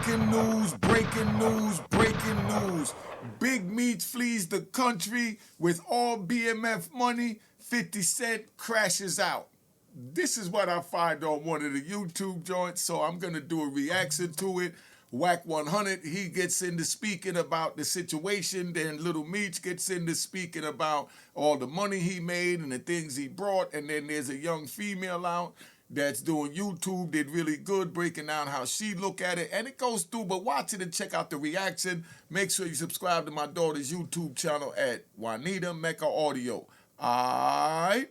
Breaking news, breaking news, breaking news. Big Meech flees the country with all BMF money. 50 Cent crashes out. This is what I find on one of the YouTube joints, so I'm going to do a reaction to it. Wack 100, he gets into speaking about the situation. Then Lil Meech gets into speaking about all the money he made and the things he brought. And then there's a young female out that's doing YouTube, did really good, breaking down how she look at it. And it goes through, but watch it and check out the reaction. Make sure you subscribe to my daughter's YouTube channel at Juanita Mecca Audio. All right?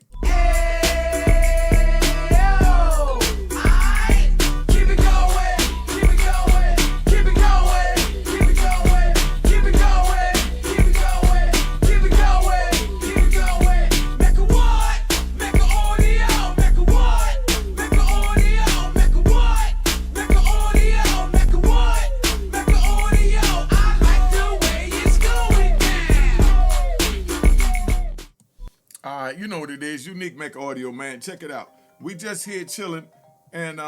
You know what it is, Unique Mecca Audio, man. Check it out. We just here chilling, and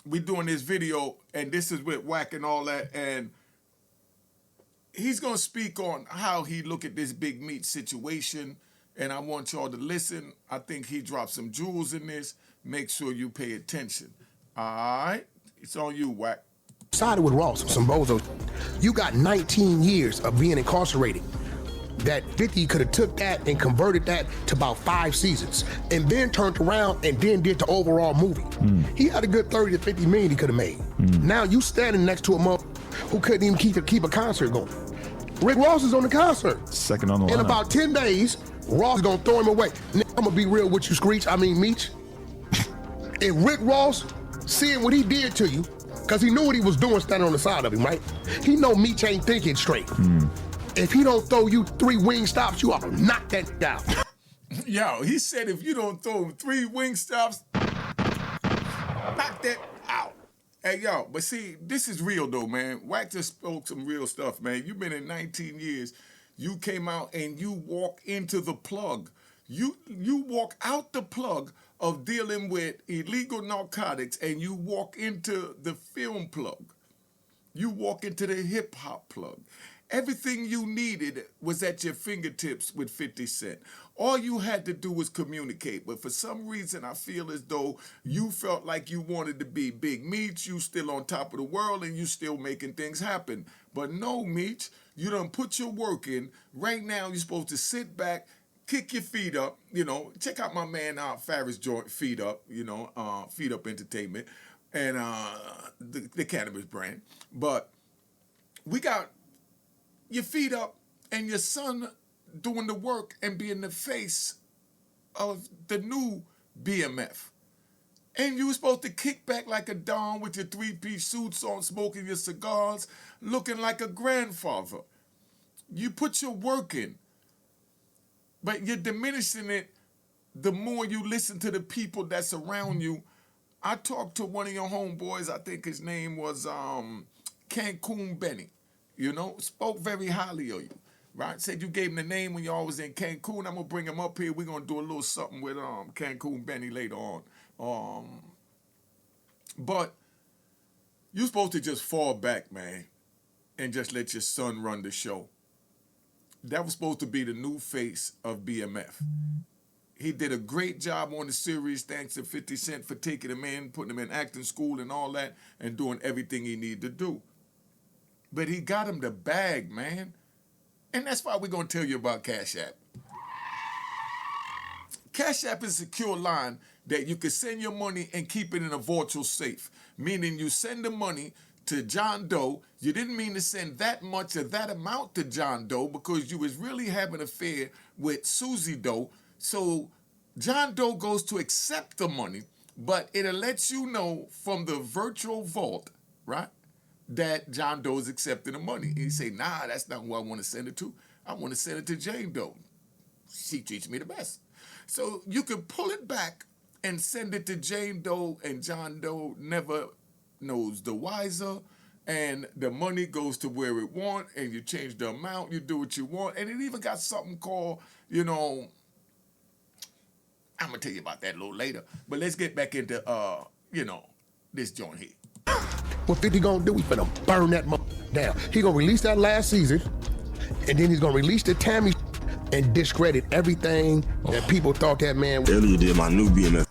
we doing this video, and this is with Wack and all that, and he's gonna speak on how he look at this Big Meech situation, and I want y'all to listen. I think he dropped some jewels in this. Make sure you pay attention. All right? It's on you, Wack. Sided with Ross, some bozo. You got 19 years of being incarcerated. That 50 could have took that and converted that to about 5 seasons and then turned around and then did the overall movie. He had a good 30 to 50 million he could have made. Now you standing next to a mother who couldn't even keep a concert going. Rick Ross is on the concert. Second on the line. In about 10 days, Ross is gonna throw him away. Now, I'm gonna be real with you, Meech. If Rick Ross, seeing what he did to you, because he knew what he was doing standing on the side of him, right? He know Meech ain't thinking straight. If he don't throw you 3 wing stops, you ought to knock that down. Yo, he said if you don't throw him 3 wing stops, knock that out. Hey, yo, but see, this is real though, man. Wack just spoke some real stuff, man. You've been in 19 years. You came out and you walk into the plug. You walk out the plug of dealing with illegal narcotics, and you walk into the film plug. You walk into the hip-hop plug. Everything you needed was at your fingertips with 50 Cent. All you had to do was communicate. But for some reason, I feel as though you felt like you wanted to be Big Meech. You still on top of the world and you still making things happen. But no, Meech, you done put your work in. Right now, you're supposed to sit back, kick your feet up. You know, check out my man Farris joint, Feet Up, Feet Up Entertainment, and the cannabis brand. But we got your feet up and your son doing the work and being the face of the new BMF. And you were supposed to kick back like a don with your 3-piece suits on, smoking your cigars, looking like a grandfather. You put your work in, but you're diminishing it the more you listen to the people that's around you. I talked to one of your homeboys, I think his name was Cancun Benny. Spoke very highly of you, right? Said you gave him the name when y'all was in Cancun. I'm going to bring him up here. We're going to do a little something with Cancun Benny later on. But you're supposed to just fall back, man, and just let your son run the show. That was supposed to be the new face of BMF. He did a great job on the series, thanks to 50 Cent for taking him in, putting him in acting school and all that, and doing everything he needed to do. But he got him the bag, man. And that's why we're going to tell you about Cash App. Cash App is a secure line that you can send your money and keep it in a virtual safe, meaning you send the money to John Doe. You didn't mean to send that much or that amount to John Doe because you was really having an affair with Susie Doe. So John Doe goes to accept the money, but it'll let you know from the virtual vault, right, that John Doe is accepting the money. And you say, nah, that's not who I want to send it to. I want to send it to Jane Doe. She treats me the best. So you can pull it back and send it to Jane Doe, and John Doe never knows the wiser, and the money goes to where it want, and you change the amount, you do what you want, and it even got something called, I'm gonna tell you about that a little later, but let's get back into, this joint here. What 50 gonna do? He finna burn that down. He gonna release that last season, and then he's gonna release the Tammy and discredit everything that people thought that man. Earlier did my new BMF.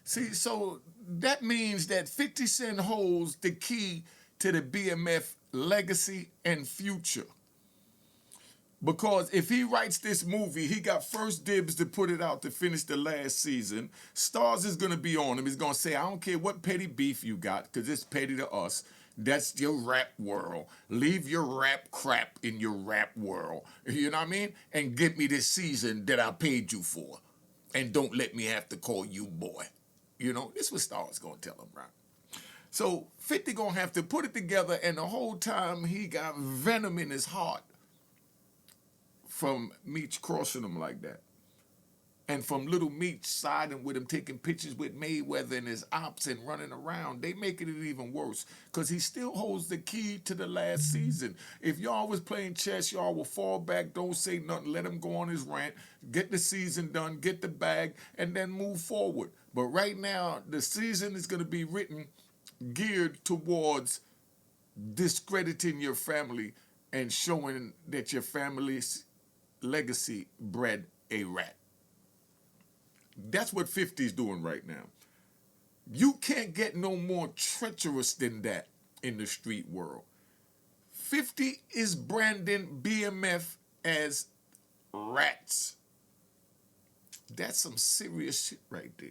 See, so that means that 50 Cent holds the key to the BMF legacy and future. Because if he writes this movie, he got first dibs to put it out to finish the last season. Stars is going to be on him. He's going to say, I don't care what petty beef you got, because it's petty to us. That's your rap world. Leave your rap crap in your rap world. You know what I mean? And get me this season that I paid you for. And don't let me have to call you boy. You know, this is what Stars going to tell him, right? So 50 going to have to put it together, and the whole time he got venom in his heart from Meech crossing him like that. And from Lil Meech siding with him, taking pictures with Mayweather and his ops and running around. They making it even worse because he still holds the key to the last season. If y'all was playing chess, y'all will fall back, don't say nothing, let him go on his rant, get the season done, get the bag, and then move forward. But right now, the season is going to be written geared towards discrediting your family and showing that your family's legacy bred a rat. That's what 50's doing right now. You can't get no more treacherous than that in the street world. 50 is branding BMF as rats. That's some serious shit right there.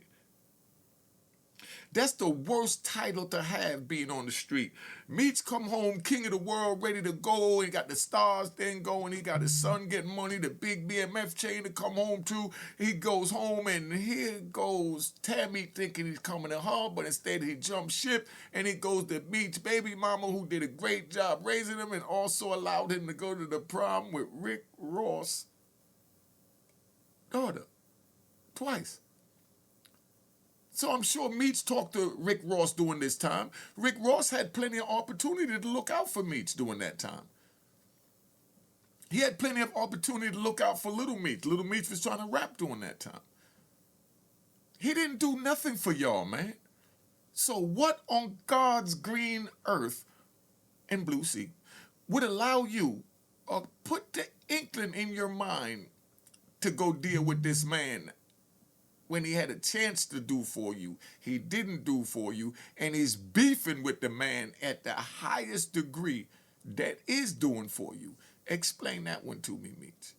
That's the worst title to have being on the street. Meech come home, king of the world, ready to go. He got the Stars thing going. He got his son getting money, the big BMF chain to come home to. He goes home, and here goes Tammy thinking he's coming to her, but instead he jumps ship, and he goes to Meech baby mama, who did a great job raising him and also allowed him to go to the prom with Rick Ross' daughter twice. So I'm sure Meech talked to Rick Ross during this time. Rick Ross had plenty of opportunity to look out for Meech during that time. He had plenty of opportunity to look out for Lil Meech. Lil Meech was trying to rap during that time. He didn't do nothing for y'all, man. So what on God's green earth and blue sea would allow you or put the inkling in your mind to go deal with this man when he had a chance to do for you? He didn't do for you, and he's beefing with the man at the highest degree that is doing for you. Explain that one to me, Meech.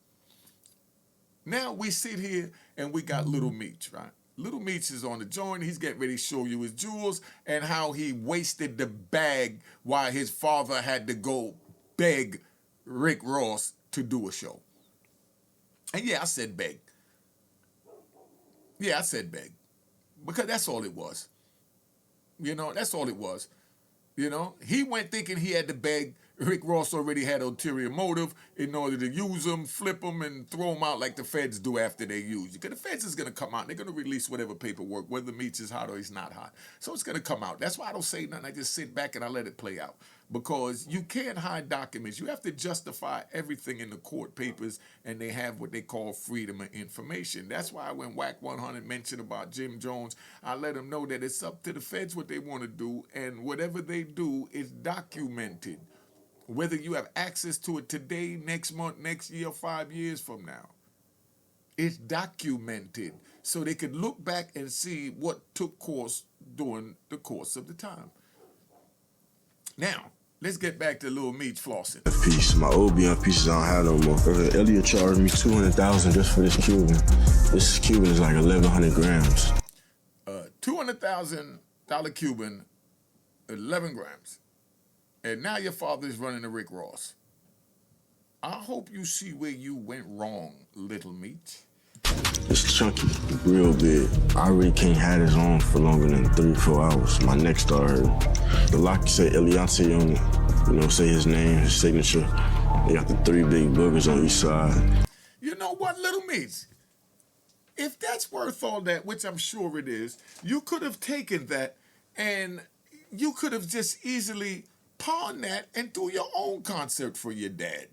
Now we sit here and we got Lil Meech, right? Lil Meech is on the joint. He's getting ready to show you his jewels and how he wasted the bag while his father had to go beg Rick Ross to do a show. And yeah, I said beg. Yeah, I said beg. Because that's all it was. You know, that's all it was. You know, he went thinking he had to beg. Rick Ross already had ulterior motive in order to use him, flip him, and throw him out like the feds do after they use you. Because the feds is going to come out. They're going to release whatever paperwork, whether Meech is hot or he's not hot. So it's going to come out. That's why I don't say nothing. I just sit back and I let it play out. Because you can't hide documents. You have to justify everything in the court papers, and they have what they call freedom of information. That's why when Wack 100 mentioned about Jim Jones, I let them know that it's up to the feds what they want to do, and whatever they do is documented. Whether you have access to it today, next month, next year, 5 years from now. It's documented so they could look back and see what took course during the course of the time. Now, let's get back to Lil Meech flossing. Piece. My old BM pieces I don't have no more. Elliot charged me $200,000 just for this Cuban. This Cuban is like 1,100 grams. $200,000 Cuban, 11 grams. And now your father is running to Rick Ross. I hope you see where you went wrong, Lil Meech. It's chunky, real big. I really can't have this on for longer than 3-4 hours. My neck started hurting. The lock say Eliante on it. You know, say his name, his signature. They got the 3 big boogers on each side. You know what, Lil Meech? If that's worth all that, which I'm sure it is, you could have taken that and you could have just easily pawned that and do your own concert for your dad.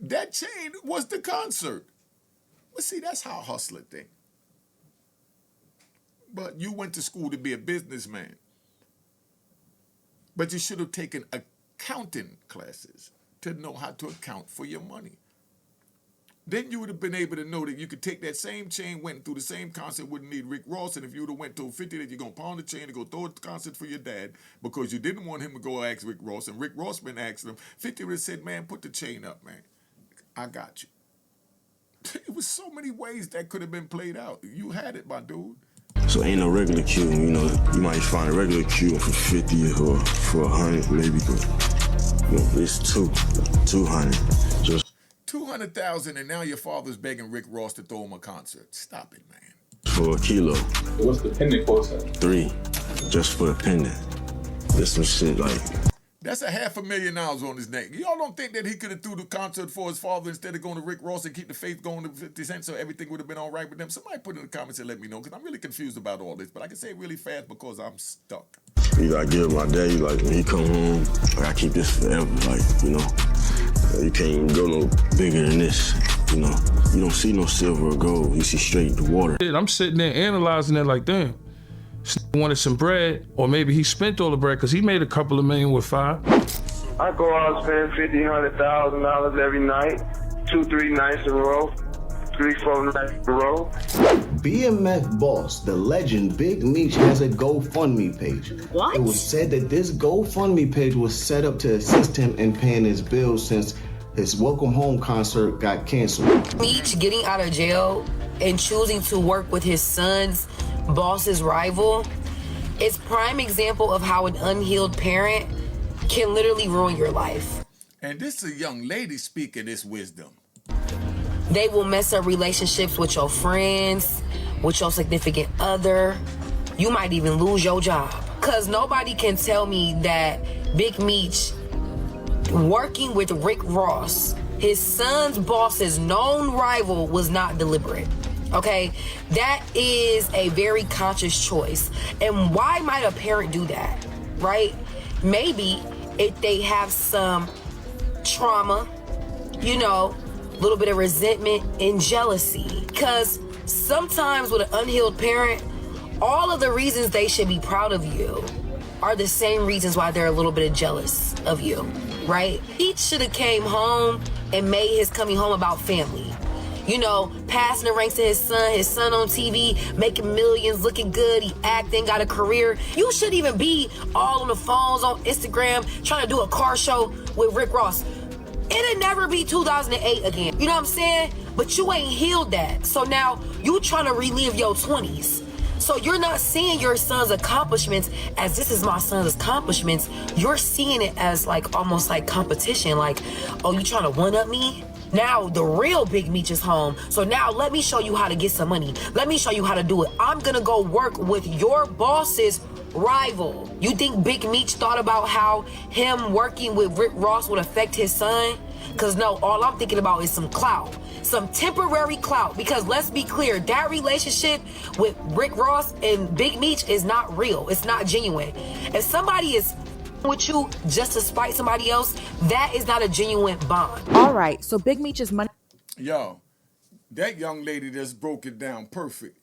That chain was the concert. But see, that's how hustler think. But you went to school to be a businessman. But you should have taken accounting classes to know how to account for your money. Then you would have been able to know that you could take that same chain, went through the same concert, wouldn't need Rick Ross, and if you would have went to 50 that you're going to pawn the chain and go throw a concert for your dad because you didn't want him to go ask Rick Ross, and Rick Ross been asking him, 50 would have said, man, put the chain up, man. I got you. It was so many ways that could have been played out. You had it, my dude. So ain't no regular queue, you know, you might find a regular queue for 50 or for 100 maybe, but you know, it's 200. Just 200,000 and now your father's begging Rick Ross to throw him a concert. Stop it, man. for a kilo. What's the pendant cost? 3, just for a pendant. There's some shit like... That's $500,000 on his neck. Y'all don't think that he could have threw the concert for his father instead of going to Rick Ross and keep the faith going to 50 Cent so everything would have been all right with them? Somebody put in the comments and let me know, because I'm really confused about all this, but I can say it really fast because I'm stuck. You gotta give my daddy, like, when he come home, I gotta keep this forever, like, you know. You can't even go no bigger than this, you know. You don't see no silver or gold, you see straight the water. I'm sitting there analyzing it like, damn, wanted some bread, or maybe he spent all the bread because he made a couple of million with 5. I go out and spend $50,000, $100,000 every night, 2-3 nights in a row, 3-4 nights in a row. BMF boss, the legend Big Meech, has a GoFundMe page. What? It was said that this GoFundMe page was set up to assist him in paying his bills since his Welcome Home concert got canceled. Meech getting out of jail and choosing to work with his son's boss's rival is prime example of how an unhealed parent can literally ruin your life. And this is a young lady speaking this wisdom. They will mess up relationships with your friends, with your significant other. You might even lose your job. Cause nobody can tell me that Big Meech working with Rick Ross, his son's boss's known rival, was not deliberate. Okay, that is a very conscious choice. And why might a parent do that, right? Maybe if they have some trauma, you know, a little bit of resentment and jealousy. Because sometimes with an unhealed parent, all of the reasons they should be proud of you are the same reasons why they're a little bit jealous of you, right? Each should have came home and made his coming home about family. You know, passing the ranks to his son on TV, making millions, looking good, he acting, got a career. You shouldn't even be all on the phones, on Instagram, trying to do a car show with Rick Ross. It'll never be 2008 again. You know what I'm saying? But you ain't healed that. So now you trying to relive your 20s. So you're not seeing your son's accomplishments as this is my son's accomplishments. You're seeing it as like almost like competition. Like, oh, you trying to one-up me? Now the real Big Meech is home. So now let me show you how to get some money. Let me show you how to do it. I'm gonna go work with your boss's rival. You think Big Meech thought about how him working with Rick Ross would affect his son? Cause no, all I'm thinking about is some clout, some temporary clout. Because let's be clear, that relationship with Rick Ross and Big Meech is not real. It's not genuine. If somebody is with you just to spite somebody else, that is not a genuine bond. All right, so Big Meech's money. Yo, that young lady just broke it down perfect.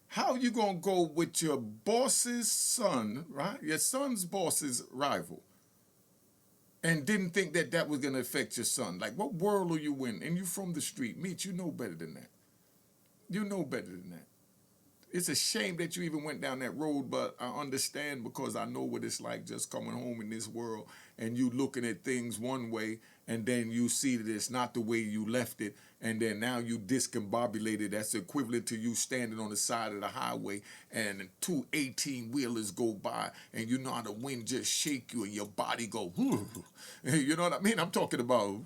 How you gonna go with your boss's son, right? Your son's boss's rival, and didn't think that that was gonna affect your son? Like, what world are you in? And you from the street, Meech, you know better than that. You know better than that. It's a shame that you even went down that road, but I understand because I know what it's like just coming home in this world and you looking at things one way and then you see that it's not the way you left it, and then now you discombobulated. That's equivalent to you standing on the side of the highway and 2 18-wheelers go by and you know how the wind just shake you and your body go, you know what I mean? I'm talking about,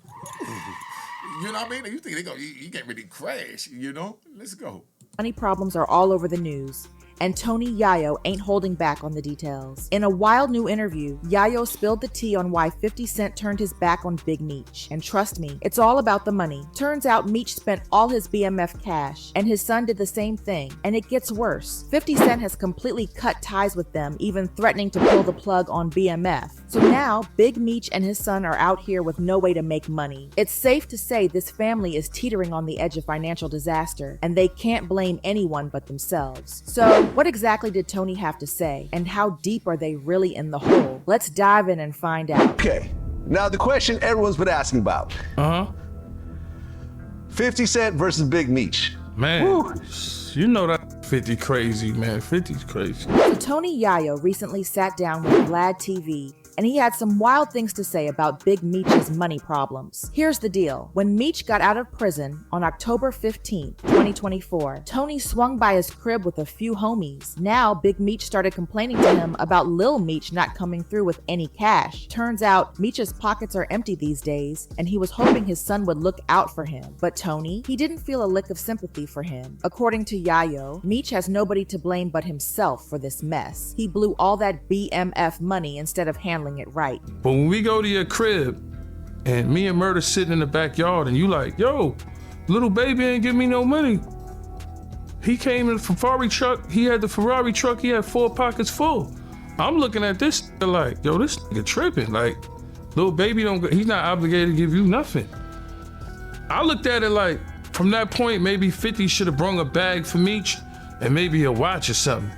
you know what I mean? You think they go, you get ready to crash, you know? Let's go. Money problems are all over the news, and Tony Yayo ain't holding back on the details. In a wild new interview, Yayo spilled the tea on why 50 Cent turned his back on Big Meech. And trust me, it's all about the money. Turns out Meech spent all his BMF cash, and his son did the same thing. And it gets worse. 50 Cent has completely cut ties with them, even threatening to pull the plug on BMF. So now, Big Meech and his son are out here with no way to make money. It's safe to say this family is teetering on the edge of financial disaster, and they can't blame anyone but themselves. So, What exactly did Tony have to say, and how deep are they really in the hole? Let's dive in and find out. Okay, now the question everyone's been asking about. 50 Cent versus Big Meech. Man, Woo. you know that 50 crazy, man. 50's crazy. So Tony Yayo recently sat down with Vlad TV, and he had some wild things to say about Big Meech's money problems. Here's the deal. When Meech got out of prison on October 15, 2024, Tony swung by his crib with a few homies. Now, Big Meech started complaining to him about Lil Meech not coming through with any cash. Turns out, Meech's pockets are empty these days, and he was hoping his son would look out for him. But Tony, he didn't feel a lick of sympathy for him. According to Yayo, Meech has nobody to blame but himself for this mess. He blew all that BMF money instead of handling it right. But when we go to your crib and me and Murder sitting in the backyard and you like, yo, little baby ain't give me no money. He came in the Ferrari truck, he had the Ferrari truck, he had 4 pockets full. I'm looking at this like, yo, this nigga tripping. Like, little baby he's not obligated to give you nothing. I looked at it like, from that point, maybe 50 should have brung a bag for Meech and maybe a watch or something.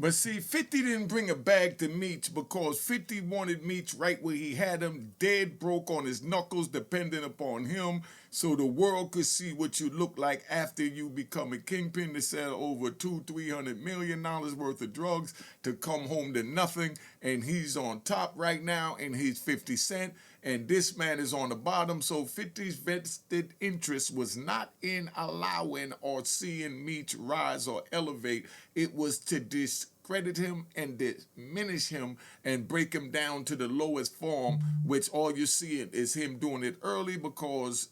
But see, 50 didn't bring a bag to Meech because 50 wanted Meech right where he had him, dead broke on his knuckles, dependent upon him, so the world could see what you look like after you become a kingpin to sell over $200-300 million worth of drugs to come home to nothing. And he's on top right now, and he's 50 Cent. And this man is on the bottom, so 50's vested interest was not in allowing or seeing Meech rise or elevate. It was to discredit him and diminish him and break him down to the lowest form, which all you're seeing is him doing it early because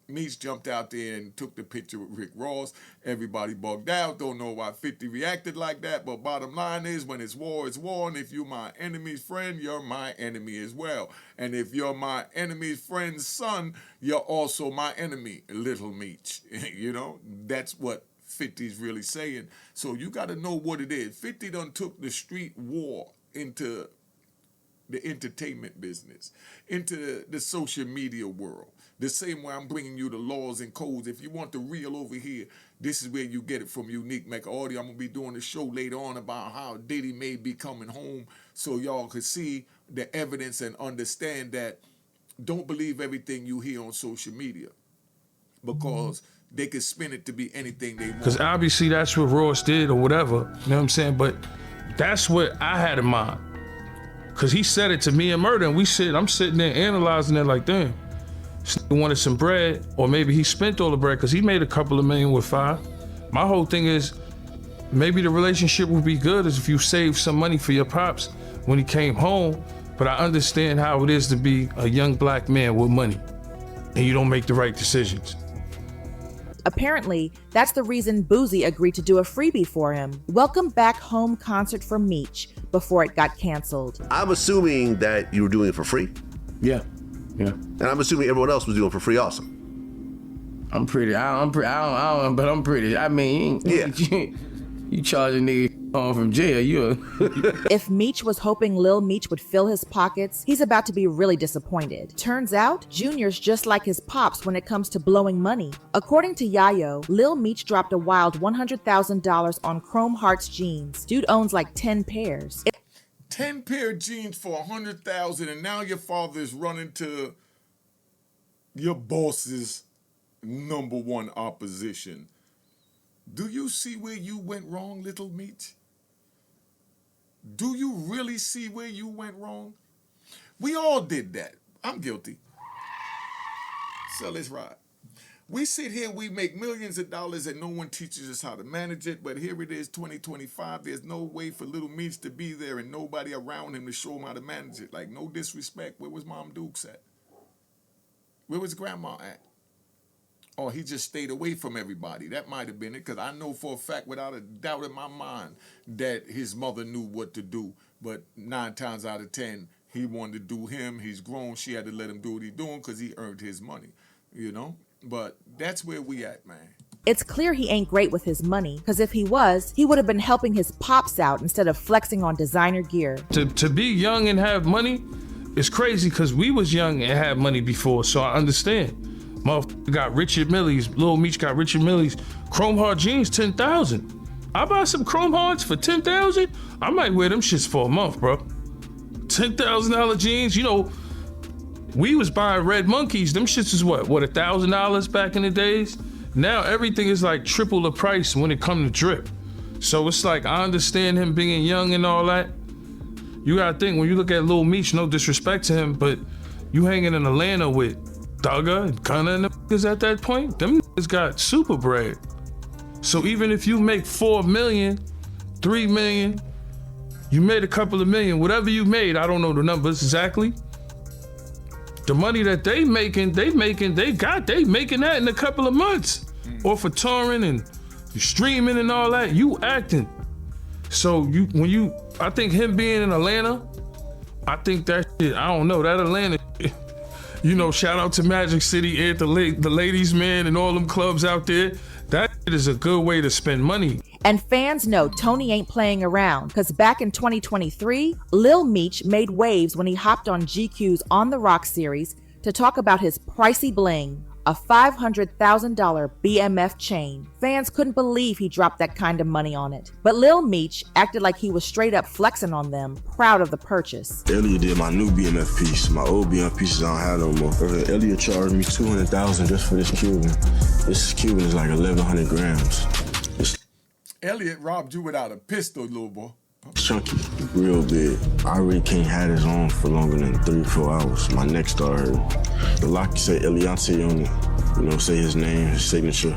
Meech jumped out there and took the picture with Rick Ross. Everybody bugged out. Don't know why 50 reacted like that. But bottom line is, when it's war, and if you're my enemy's friend, you're my enemy as well. And if you're my enemy's friend's son, you're also my enemy, Little Meech. You know, that's what 50's really saying. So you got to know what it is. 50 done took the street war into the entertainment business, into the social media world. The same way I'm bringing you the laws and codes. If you want the real over here, this is where you get it from Unique Mecca Audio. I'm going to be doing a show later on about how Diddy may be coming home so y'all could see the evidence and understand that don't believe everything you hear on social media because they could spin it to be anything they want. Because obviously that's what Ross did or whatever, you know what I'm saying? But that's what I had in mind. Because he said it to me and Murder, and I'm sitting there analyzing it like, damn. He wanted some bread, or maybe he spent all the bread because he made a couple of million with 5. My whole thing is, maybe the relationship would be good as if you saved some money for your pops when he came home, but I understand how it is to be a young black man with money, and you don't make the right decisions. Apparently, that's the reason Boozy agreed to do a freebie for him. Welcome Back Home concert for Meech before it got canceled. I'm assuming that you were doing it for free. Yeah. And I'm assuming everyone else was doing it for free also. I'm pretty. I don't, but I'm pretty. I mean, yeah. You charging niggas home from jail, If Meech was hoping Lil Meech would fill his pockets, he's about to be really disappointed. Turns out, Junior's just like his pops when it comes to blowing money. According to Yayo, Lil Meech dropped a wild $100,000 on Chrome Hearts jeans. Dude owns like 10 pairs. 10 pair of jeans for $100,000, and now your father is running to your boss's #1 opposition. Do you see where you went wrong, Little Meech? Do you really see where you went wrong? We all did that. I'm guilty. So let's ride. We sit here, we make millions of dollars and no one teaches us how to manage it, but here it is, 2025. There's no way for Little Meech to be there and nobody around him to show him how to manage it. Like, no disrespect. Where was Mom Dukes at? Where was Grandma at? Or he just stayed away from everybody. That might have been it, because I know for a fact, without a doubt in my mind, that his mother knew what to do. But 9 times out of 10, he wanted to do him. He's grown. She had to let him do what he's doing because he earned his money, you know? But that's where we at, man. It's clear he ain't great with his money, because if he was, he would have been helping his pops out instead of flexing on designer gear. To be young and have money is crazy, because we was young and had money before, so I understand. Motherfucker got Richard Millie's, Lil Meech got Richard Millie's Chrome Heart jeans, 10,000. I buy some Chrome Hearts for 10,000. I might wear them shits for a month, bro. $10,000 jeans. You know, we was buying Red Monkeys. Them shits is what $1,000 back in the days. Now everything is like triple the price when it comes to drip. So it's like, I understand him being young and all that. You gotta think, when you look at Lil Meech, no disrespect to him, but you hanging in Atlanta with Thugger and Gunna and the niggas at that point, them niggas got super bread. So even if you make 4 million, 3 million, you made a couple of million, whatever you made, I don't know the numbers exactly. The money that they making that in a couple of months. Or for touring and streaming and all that, you acting. So I think him being in Atlanta, I think that shit, I don't know, that Atlanta, you know, shout out to Magic City, the ladies man and all them clubs out there. That is a good way to spend money. And fans know Tony ain't playing around, because back in 2023, Lil Meech made waves when he hopped on GQ's On The Rock series to talk about his pricey bling, a $500,000 BMF chain. Fans couldn't believe he dropped that kind of money on it. But Lil Meech acted like he was straight up flexing on them, proud of the purchase. Elliot did my new BMF piece. My old BMF pieces I don't have no more. Elliot charged me $200,000 just for this Cuban. This Cuban is like 1,100 grams. Elliot robbed you without a pistol, little boy. Chunky, real big. I really can't have this on for longer than 3-4 hours. My neck started hurting. The lock say Eliante on it. You know, say his name, his signature.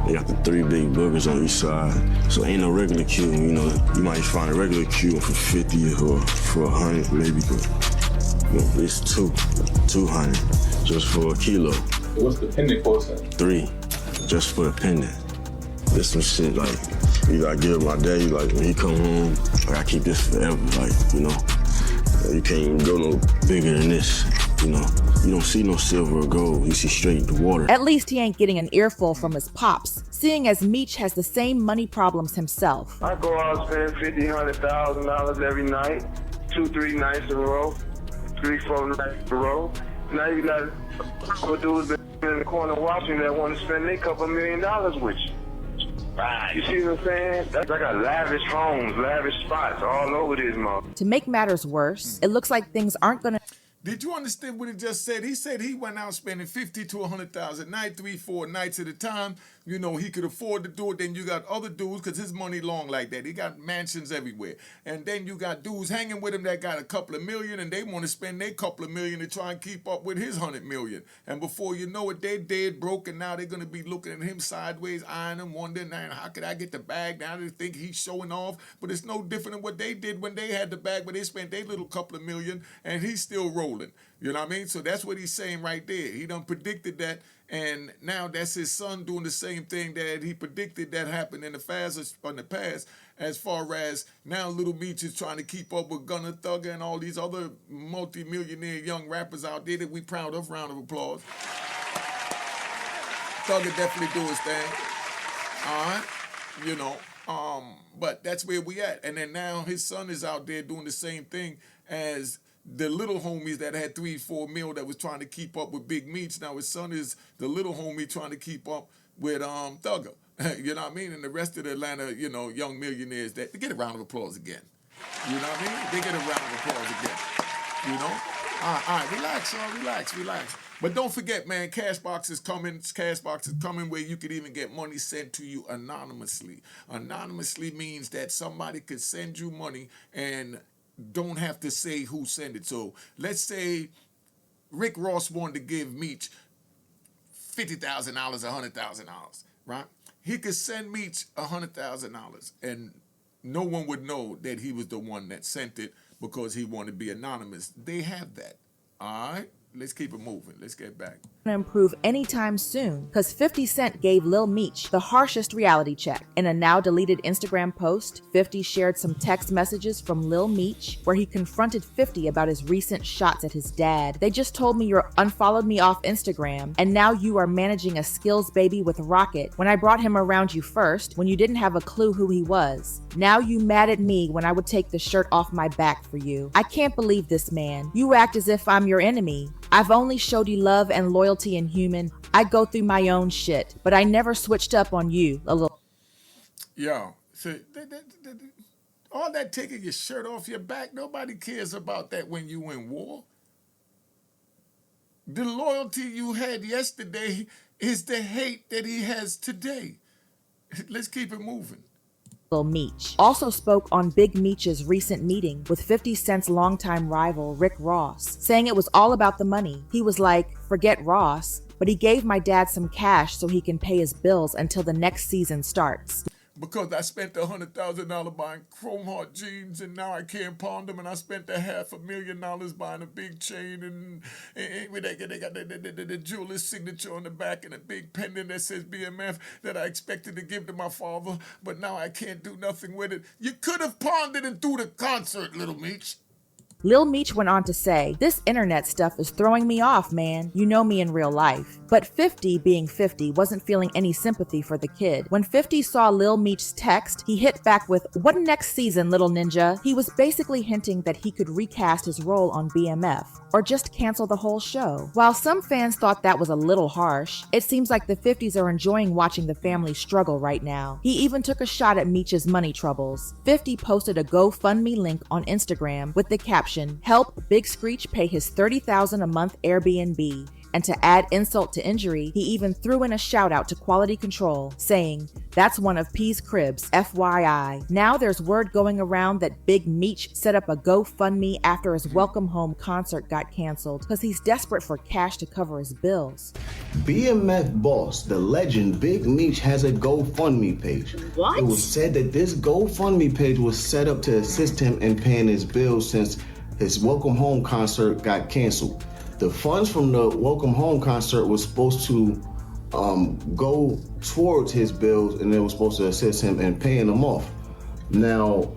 They got the 3 big boogers on each side. So ain't no regular Cuban, you know. You might find a regular Cuban for 50 or for 100 maybe, but you know, it's 200 just for a kilo. What's the pendant cost? 3 just for the pendant. This some shit like, you gotta give my daddy, like when he come home, I gotta keep this forever, like, you know. You can't even go no bigger than this, you know. You don't see no silver or gold, you see straight the water. At least he ain't getting an earful from his pops, seeing as Meech has the same money problems himself. I go out and spend $50,000, $100,000 every night, 2-3 nights in a row, 3-4 nights in a row. Now you got a dudes in the corner watching that want to spend a couple $1 million with you. You see what I'm saying? I got lavish homes, lavish spots all over this mother. To make matters worse, it looks like things aren't gonna... Did you understand what he just said? He said he went out spending $50,000 to $100,000 a night, 3-4 nights at a time. You know, he could afford to do it. Then you got other dudes, because his money long like that. He got mansions everywhere. And then you got dudes hanging with him that got a couple of million, and they want to spend their couple of million to try and keep up with his 100 million. And before you know it, they're dead broke, and now they're going to be looking at him sideways, eyeing him, wondering, how could I get the bag? Now they think he's showing off. But it's no different than what they did when they had the bag, but they spent their little couple of million, and he's still rolling. You know what I mean? So that's what he's saying right there. He done predicted that, and now that's his son doing the same thing that he predicted that happened in the past, as far as now Lil Meech is trying to keep up with Gunna, Thugger, and all these other multi-millionaire young rappers out there that we proud of. Round of applause. Thugger definitely do his thing. All right? You know, but that's where we at. And then now his son is out there doing the same thing as the little homies that had 3-4 mil that was trying to keep up with Big Meech. Now his son is the little homie trying to keep up with Thugger. You know what I mean? And the rest of the Atlanta, you know, young millionaires, that they get a round of applause again. You know what I mean? They get a round of applause again. You know? All right, relax, y'all, relax. But don't forget, man, Cashbox is coming. Cashbox is coming where you could even get money sent to you anonymously. Anonymously means that somebody could send you money and don't have to say who sent it. So let's say Rick Ross wanted to give Meech $50,000, $100,000, right? He could send Meech $100,000 and no one would know that he was the one that sent it because he wanted to be anonymous. They have that. All right? Let's keep it moving. Let's get back. Improve anytime soon, because 50 Cent gave Lil Meech the harshest reality check. In a now deleted Instagram post, 50 shared some text messages from Lil Meech where he confronted 50 about his recent shots at his dad. They just told me you unfollowed me off Instagram, and now you are managing a skills baby with Rocket when I brought him around you first when you didn't have a clue who he was. Now you mad at me when I would take the shirt off my back for you. I can't believe this, man. You act as if I'm your enemy. I've only showed you love and loyalty in human. I go through my own shit, but I never switched up on you a little. Yo, So all that taking your shirt off your back, nobody cares about that when you in war. The loyalty you had yesterday is the hate that he has today. Let's keep it moving. Lil Meech also spoke on Big Meech's recent meeting with 50 Cent's longtime rival Rick Ross, saying it was all about the money. He was like, forget Ross, but he gave my dad some cash so he can pay his bills until the next season starts. Because I spent $100,000 buying chrome heart jeans and now I can't pawn them, and I spent $500,000 buying a big chain and they got the jeweler's signature on the back and a big pendant that says BMF that I expected to give to my father, but now I can't do nothing with it. You could have pawned it and threw the concert, Lil Meech. Lil Meech went on to say, this internet stuff is throwing me off, man. You know me in real life. But 50, being 50, wasn't feeling any sympathy for the kid. When 50 saw Lil Meech's text, he hit back with, what next season, little ninja? He was basically hinting that he could recast his role on BMF, or just cancel the whole show. While some fans thought that was a little harsh, it seems like the 50s are enjoying watching the family struggle right now. He even took a shot at Meech's money troubles. 50 posted a GoFundMe link on Instagram with the caption, help Big Screech pay his $30,000 a month Airbnb. And to add insult to injury, he even threw in a shout out to quality control, saying, that's one of P's cribs, FYI. Now there's word going around that Big Meech set up a GoFundMe after his Welcome Home concert got canceled because he's desperate for cash to cover his bills. BMF boss, the legend Big Meech, has a GoFundMe page. What? It was said that this GoFundMe page was set up to assist him in paying his bills since his Welcome Home concert got canceled. The funds from the Welcome Home concert was supposed to go towards his bills, and it was supposed to assist him in paying them off. Now,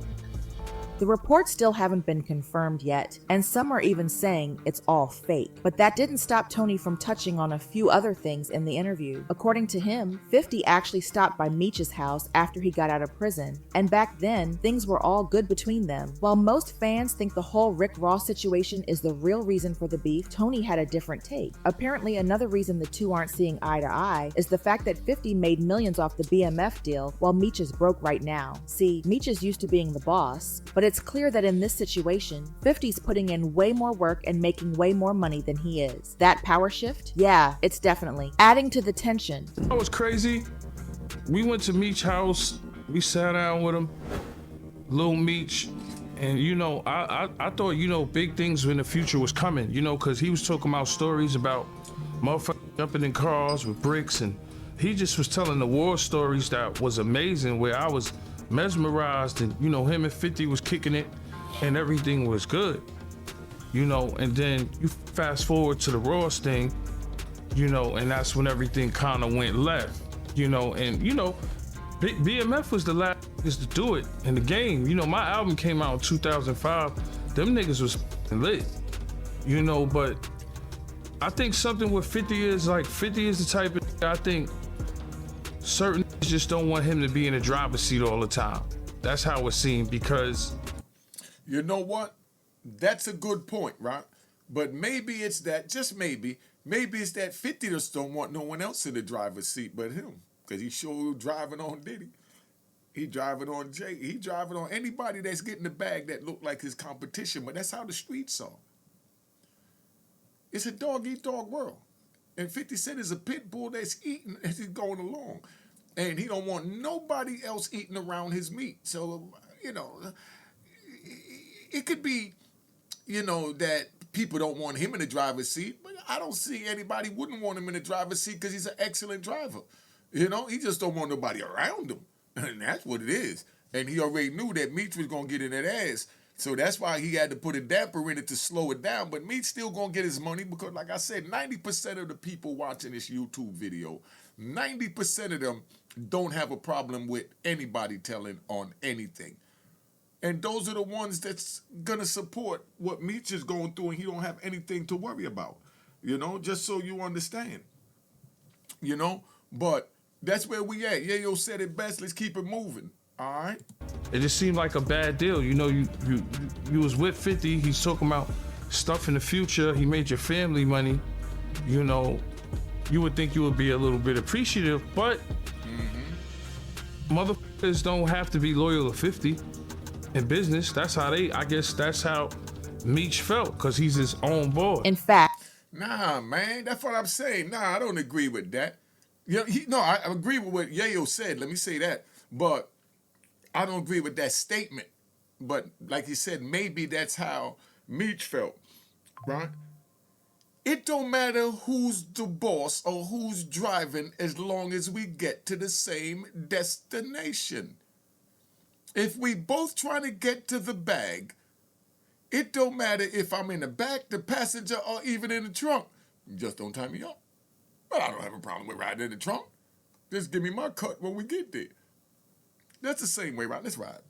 the reports still haven't been confirmed yet, and some are even saying it's all fake. But that didn't stop Tony from touching on a few other things in the interview. According to him, 50 actually stopped by Meech's house after he got out of prison, and back then, things were all good between them. While most fans think the whole Rick Ross situation is the real reason for the beef, Tony had a different take. Apparently, another reason the two aren't seeing eye to eye is the fact that 50 made millions off the BMF deal while Meech is broke right now. See, Meech is used to being the boss, but it's clear that in this situation, 50's putting in way more work and making way more money than he is. That power shift? Yeah, it's definitely adding to the tension. That was crazy. We went to Meech's house, we sat down with him, Lil Meech, and I thought, big things in the future was coming, because he was talking about stories about motherfuckers jumping in cars with bricks, and he just was telling the war stories that was amazing, where I was mesmerized, and him and 50 was kicking it and everything was good, and then you fast forward to the Ross thing, and that's when everything kind of went left, BMF was the last niggas to do it in the game. My album came out in 2005. Them niggas was lit, but I think something with 50 is like, 50 is the type of, I think certain just don't want him to be in the driver's seat all the time. That's how it seemed, because... You know what? That's a good point, right? But maybe it's that, just maybe it's that 50 just don't want no one else in the driver's seat but him. Because he sure driving on Diddy. He driving on Jay. He driving on anybody that's getting the bag that look like his competition. But that's how the streets are. It's a dog-eat-dog world. And 50 Cent is a pit bull that's eating as he's going along. And he don't want nobody else eating around his meat. So, it could be, that people don't want him in the driver's seat. But I don't see anybody wouldn't want him in the driver's seat because he's an excellent driver. He just don't want nobody around him. And that's what it is. And he already knew that Meech was going to get in that ass. So that's why he had to put a damper in it to slow it down. But Meech still going to get his money because, like I said, 90% of the people watching this YouTube video, 90% of them don't have a problem with anybody telling on anything. And those are the ones that's going to support what Meech is going through, and he don't have anything to worry about, just so you understand, But that's where we at. Yayo said it best. Let's keep it moving. All right? It just seemed like a bad deal. You was with 50. He's talking about stuff in the future. He made your family money. You would think you would be a little bit appreciative, but motherfuckers don't have to be loyal to 50 in business. I guess that's how Meech felt, because he's his own boy. In fact, Nah, man, that's what I'm saying. Nah, I don't agree with that. You know, I agree with what Yayo said. Let me say that. But I don't agree with that statement. But like you said, maybe that's how Meech felt, right? It don't matter who's the boss or who's driving as long as we get to the same destination. If we both trying to get to the bag, it don't matter if I'm in the back, the passenger, or even in the trunk. Just don't tie me up. But I don't have a problem with riding in the trunk. Just give me my cut when we get there. That's the same way, right? Let's ride.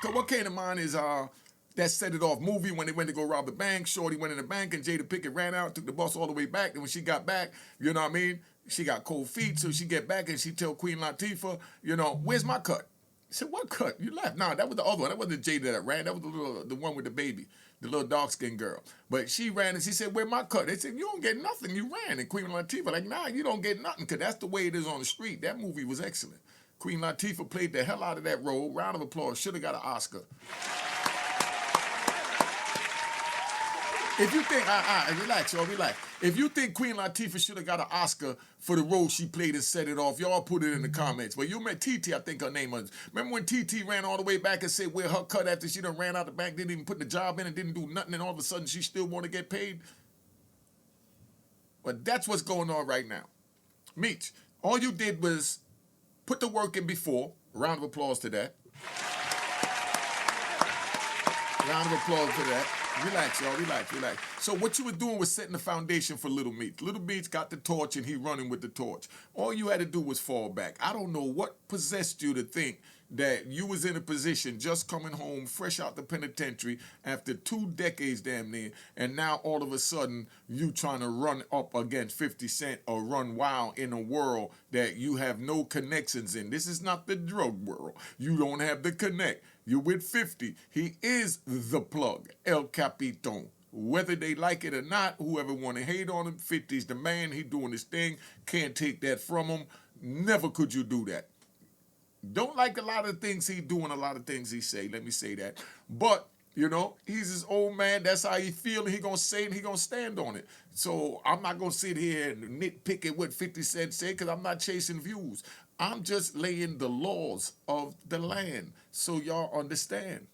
Cause what came to mind is that Set It Off movie when they went to go rob the bank. Shorty went in the bank and Jada Pinkett ran out, took the bus all the way back. And when she got back, you know what I mean? She got cold feet, so she get back and she tell Queen Latifah, you know, where's my cut? I said, what cut? You left. Nah, that was the other one. That wasn't Jada that ran. That was the one with the baby, the little dark-skinned girl. But she ran and she said, where my cut? They said, you don't get nothing. You ran. And Queen Latifah like, nah, you don't get nothing, because that's the way it is on the street. That movie was excellent. Queen Latifah played the hell out of that role. Round of applause. Should have got an Oscar. If you think, relax, y'all, relax. If you think Queen Latifah should have got an Oscar for the role she played and Set It Off, y'all put it in the comments. But you met TT, I think her name was. Remember when TT ran all the way back and said where her cut after she done ran out the bank, didn't even put the job in and didn't do nothing, and all of a sudden she still want to get paid? But that's what's going on right now. Meech, all you did was put the work in before. Round of applause to that. Round of applause to that. Relax, y'all. Relax. So what you were doing was setting the foundation for Lil Meech. Lil Meech got the torch and he running with the torch. All you had to do was fall back. I don't know what possessed you to think that you was in a position just coming home fresh out the penitentiary after 2 decades damn near, and now all of a sudden you trying to run up against 50 Cent or run wild in a world that you have no connections in. This is not the drug world. You don't have the connect. You're with 50. He is the plug, El Capitan. Whether they like it or not, whoever want to hate on him, 50's the man. He doing his thing. Can't take that from him. Never could you do that. Don't like a lot of things he doing, a lot of things he say. Let me say that. But, you know, he's his old man. That's how he feel. He going to say it. He going to stand on it. So I'm not going to sit here and nitpick at what 50 Cent say, because I'm not chasing views. I'm just laying the laws of the land so y'all understand.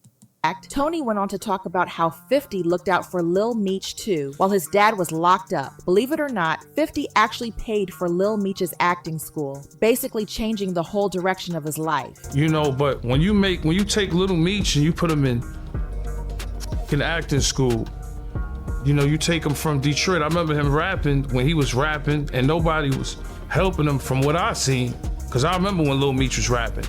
Tony went on to talk about how 50 looked out for Lil Meech too, while his dad was locked up. Believe it or not, 50 actually paid for Lil Meech's acting school, basically changing the whole direction of his life. You know, but when you take Lil Meech and you put him in acting school, you know, you take him from Detroit. I remember him rapping when he was rapping and nobody was helping him from what I seen. Cause I remember when Lil Meech was rapping.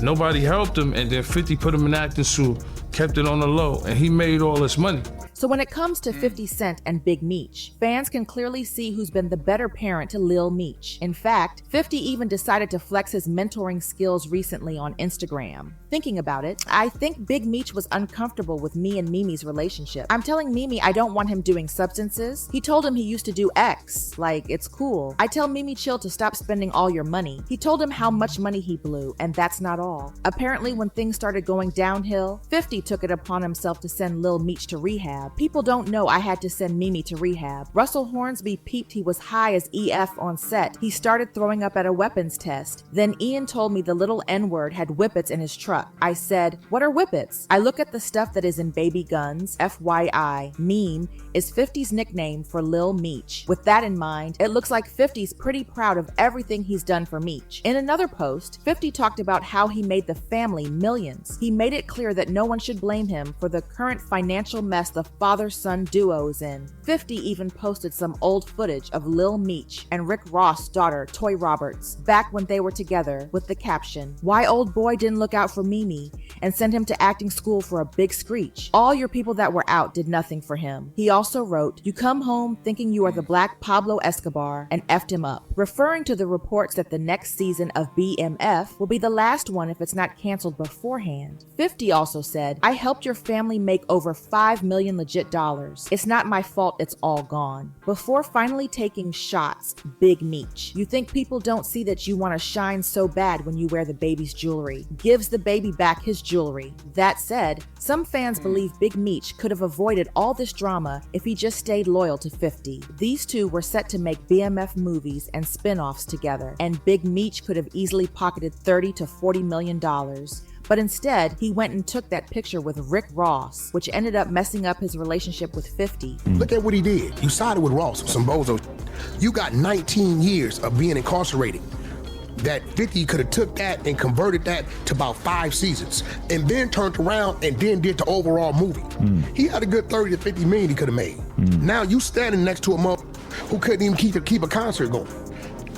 Nobody helped him, and then 50 put him in acting school, kept it on the low, and he made all this money. So when it comes to 50 Cent and Big Meech, fans can clearly see who's been the better parent to Lil Meech. In fact, 50 even decided to flex his mentoring skills recently on Instagram. Thinking about it, I think Big Meech was uncomfortable with me and Mimi's relationship. I'm telling Mimi I don't want him doing substances. He told him he used to do X, like it's cool. I tell Mimi chill to stop spending all your money. He told him how much money he blew, and that's not all. Apparently when things started going downhill, 50 took it upon himself to send Lil Meech to rehab. People don't know I had to send Mimi to rehab. Russell Hornsby peeped he was high as EF on set. He started throwing up at a weapons test. Then Ian told me the little N-word had whippets in his truck. I said, what are whippets? I look at the stuff that is in baby guns. FYI, meme is 50's nickname for Lil Meech. With that in mind, it looks like 50's pretty proud of everything he's done for Meech. In another post, 50 talked about how he made the family millions. He made it clear that no one should blame him for the current financial mess the father-son duo is in. 50 even posted some old footage of Lil Meech and Rick Ross' daughter, Toy Roberts, back when they were together, with the caption, "Why old boy didn't look out for Mimi and send him to acting school for a big screech. All your people that were out did nothing for him." He also wrote, "You come home thinking you are the black Pablo Escobar," and effed him up, referring to the reports that the next season of BMF will be the last one if it's not canceled beforehand. 50 also said, "I helped your family make over $5 million legit dollars. It's not my fault it's all gone. Before finally taking shots, Big Meech. You think people don't see that you want to shine so bad when you wear the baby's jewelry. Gives the baby back his jewelry. That said, some fans believe Big Meech could have avoided all this drama if he just stayed loyal to 50. These two were set to make BMF movies and spin-offs together, and Big Meech could have easily pocketed $30 to $40 million. But instead, he went and took that picture with Rick Ross, which ended up messing up his relationship with 50. Look at what he did. You sided with Ross, some bozo. You got 19 years of being incarcerated. That 50 could have took that and converted that to about 5 seasons, and then turned around and then did the overall movie. He had a good 30 to 50 million he could have made. Now you standing next to a mother who couldn't even keep a concert going.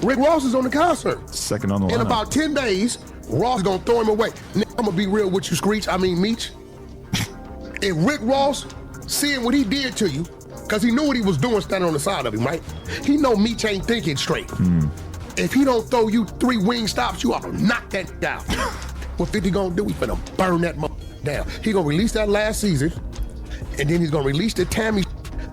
Rick Ross is on the concert. Second on the line. In about 10 days, Ross gonna throw him away. Now, I'm gonna be real with you, Meech. If Rick Ross, seeing what he did to you, cause he knew what he was doing standing on the side of him, right? He know Meech ain't thinking straight. If he don't throw you 3 wing stops, you ought to knock that down. What 50 gonna do? He finna burn that down. He gonna release that last season, and then he's gonna release the Tammy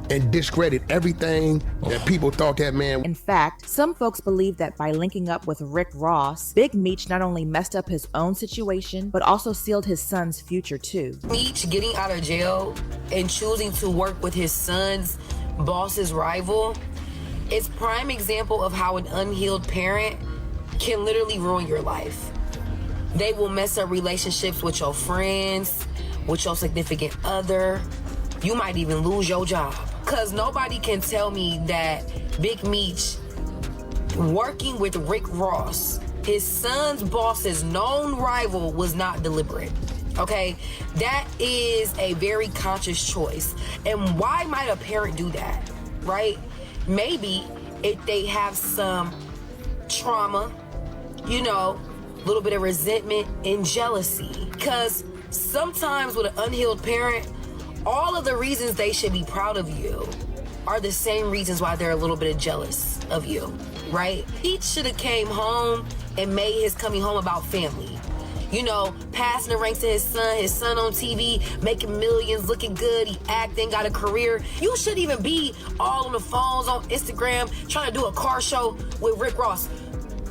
and discredit everything that people thought that man. In fact, some folks believe that by linking up with Rick Ross, Big Meech not only messed up his own situation, but also sealed his son's future too. Meech getting out of jail and choosing to work with his son's boss's rival is prime example of how an unhealed parent can literally ruin your life. They will mess up relationships with your friends, with your significant other. You might even lose your job. Cause nobody can tell me that Big Meech working with Rick Ross, his son's boss's known rival, was not deliberate. Okay, that is a very conscious choice. And why might a parent do that, right? Maybe if they have some trauma, you know, a little bit of resentment and jealousy. Because sometimes with an unhealed parent, all of the reasons they should be proud of you are the same reasons why they're a little bit jealous of you, right? He should have came home and made his coming home about family. You know, passing the ranks to his son on TV, making millions, looking good, he acting, got a career. You shouldn't even be all on the phones, on Instagram, trying to do a car show with Rick Ross.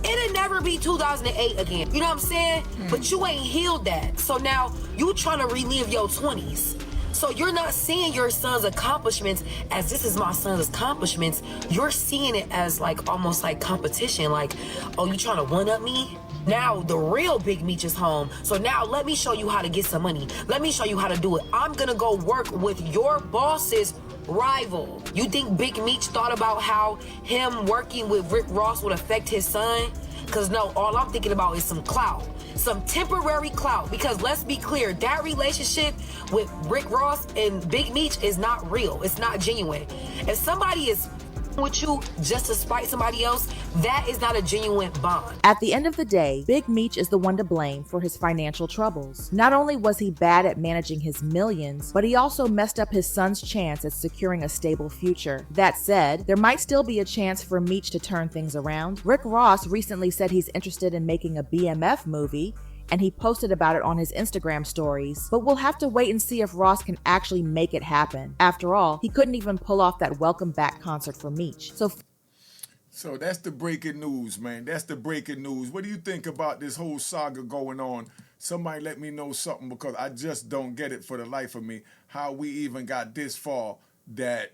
It'll never be 2008 again, you know what I'm saying? But you ain't healed that. So now you trying to relive your 20s. So you're not seeing your son's accomplishments as this is my son's accomplishments. You're seeing it as like almost like competition. Like, oh, you trying to one-up me? Now the real Big Meech is home. So now let me show you how to get some money. Let me show you how to do it. I'm gonna go work with your boss's rival. You think Big Meech thought about how him working with Rick Ross would affect his son? Cause no, all I'm thinking about is some clout. Some temporary clout, because let's be clear, that relationship with Rick Ross and Big Meech is not real. It's not genuine. If somebody is with you just to spite somebody else, that is not a genuine bond. At the end of the day, Big Meech is the one to blame for his financial troubles. Not only was he bad at managing his millions, but he also messed up his son's chance at securing a stable future. That said, there might still be a chance for Meech to turn things around. Rick Ross recently said he's interested in making a BMF movie, and he posted about it on his Instagram stories, but we'll have to wait and see if Ross can actually make it happen. After all, he couldn't even pull off that welcome back concert for Meech. So that's the breaking news, man. That's the breaking news. What do you think about this whole saga going on? Somebody let me know something, because I just don't get it for the life of me, how we even got this far that,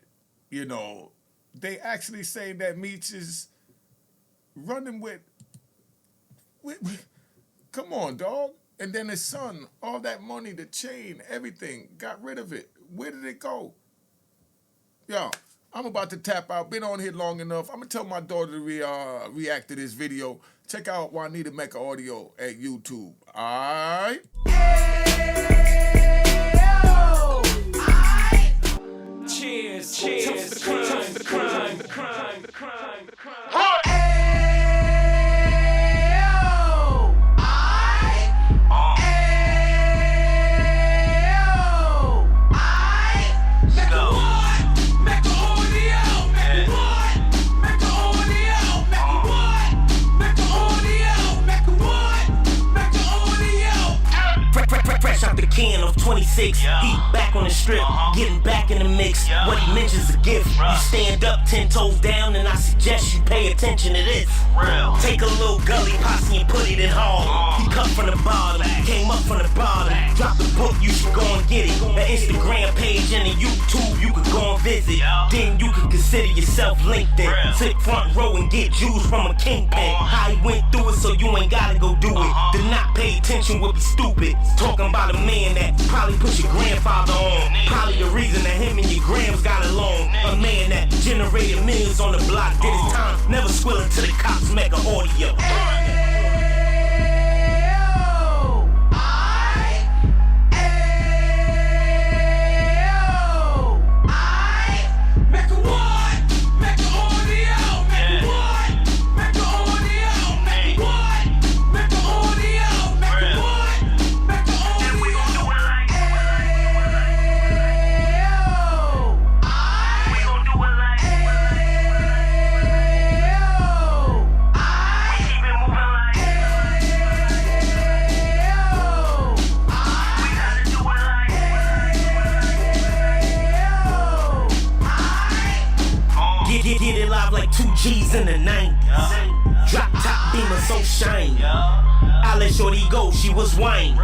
you know, they actually say that Meech is running with come on, dog. And then his son, all that money, the chain, everything, got rid of it. Where did it go? Yo, I'm about to tap out. Been on here long enough. I'm going to tell my daughter to react to this video. Check out Juanita Mecca Audio at YouTube. All right? Cheers. Cheers. The crime. The crime. The crime. The crime. The crime. Fresh out the can of 26, he back on the strip, getting back in the mix. What he mentions a gift. You stand up 10 toes down, and I suggest you pay attention to this. Take a little gully posse and put it in Harlem. He cut from the bottom, came up from the bottom. Drop the book, you should go and get it. The Instagram page and the YouTube, you could go and visit. Then you could consider yourself LinkedIn. Sit front row and get Jews from a kingpin. How he went through it, so you ain't gotta go do it. To not pay attention would be stupid. Talking about a man that probably put your grandfather on. Probably the reason that him and your grams got along. A man that generated millions on the block, did his time, never squilling to the cops, Mecca audio. Get it live like 2 G's in the 90s. Drop top beamer so shiny. I let shorty go, she was whining.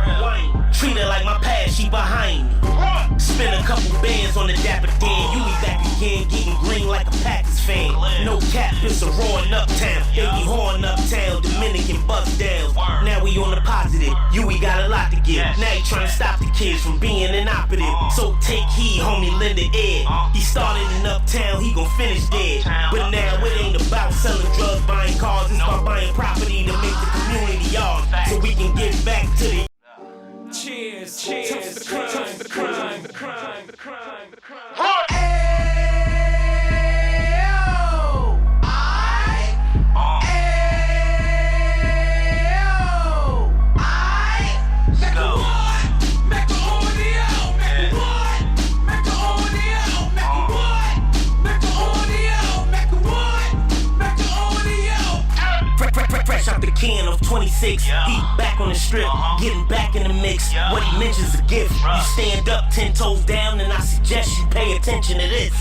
Treat her like my past, she behind me. Spin a couple bands on the dapper Dan. You be back again, getting green like a Packers fan. No cap, it's a roaring uptown. They be horn uptown, Dominican bust downs. Now we on the positive, we got a lot to give. Now you trying to stop the kids from being inoperative. So take heed, homie, lend it air. He started in uptown, he gon' finish dead. But now it ain't about selling drugs, buying cars. It's about buying property to make the community yours, so we can get back to the Cheers, cheers, the crime, the crime, the crime, the crime, the crime. Fresh out the can of 26, he back on the strip, getting back in the mix. What he mentions a gift. You stand up 10 toes down, and I suggest you pay attention to this.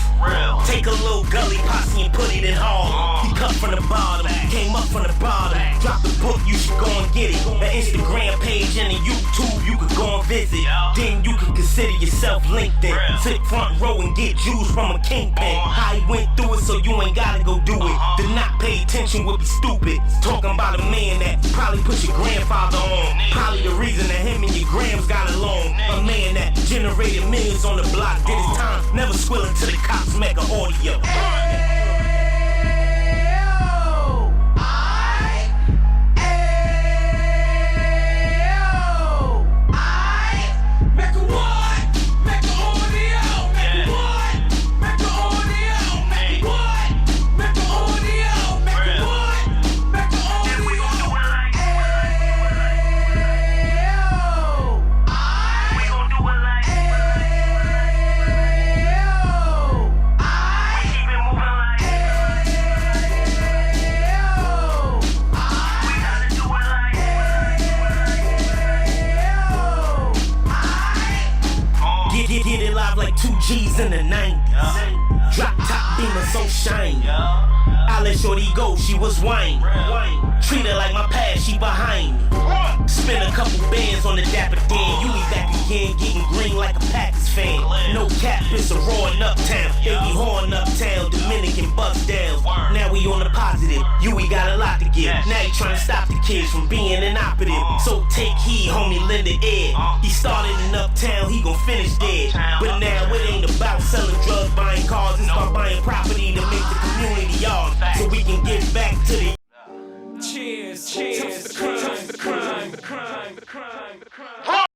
Take a little gully posse and put it in Harlem. He cut from the bottom, came up from the bottom. Drop the book, you should go and get it. The Instagram page and the YouTube, you could go and visit. Then you could consider yourself LinkedIn. Sit front row and get Jews from a kingpin. How he went through it, so you ain't gotta go do it. To not pay attention would be stupid. Talking about a man that probably put your grandfather on. Probably the reason that him and your grams got along. A man that generated millions on the block, did his time, never squilling to the cops, Mecca audio. Get it live like 2 G's in the 90s. Drop top beamer so shiny. I let shorty go, she was whining. Treat her like my past, she behind me. Spin a couple bands on the dapper Dan. You be back again, getting green like a Packers fan. No cap, it's a roaring uptown. They be horn uptown, Dominican bust downs. Now we on the positive, we got a lot to give. Now you trying to stop the kids from being inoperative. So take heed, homie, lend it air. He started in uptown, he gon' finish dead. But now it ain't about selling drugs, buying cars. It's about buying property to make the community yours, so we can get back to the Cheers, cheers, the crime, the crime, the crime, the crime, the crime.